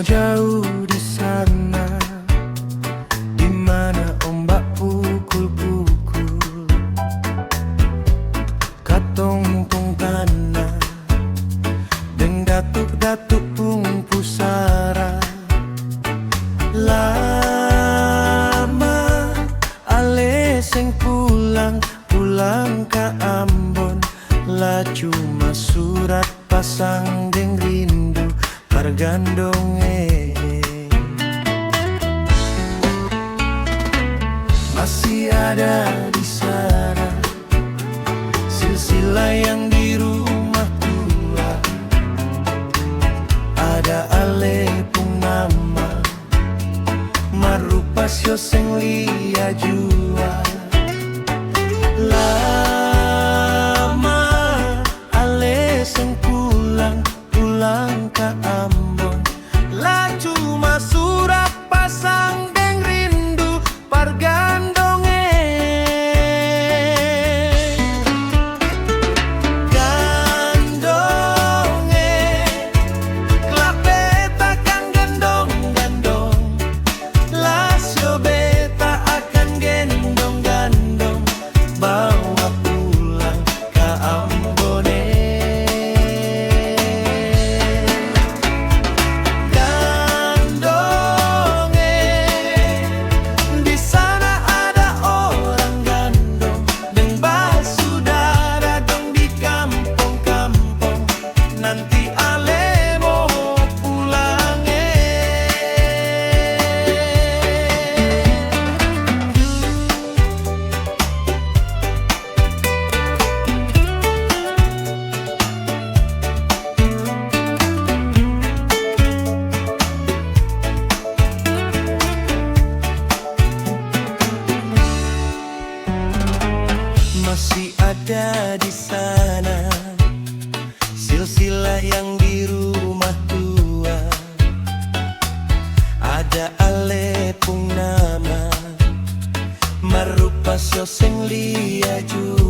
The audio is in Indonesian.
jauh di sana, di mana ombak pukul-pukul katong tong tanah, deng datuk-datuk pung pusara. Lama ale sing pulang ka Ambon, la cuma surat pasang deng rindu pargandong masih ada di sana silsilah yang di rumah tua, ada ale pung nama marupa sio seng lia jua. Lama ale seng pulang ka Ambon, la cuma surat pasang deng rindu pargandonge. Gandonge klape takkan gendong-gandong, la sio beta akan gendong-gandong bawa pulang ka Ambone. Nanti ale mau pulang masih ada di sana silsilah yang di rumah tua, ada ale pung nama marupa sio seng lia jua.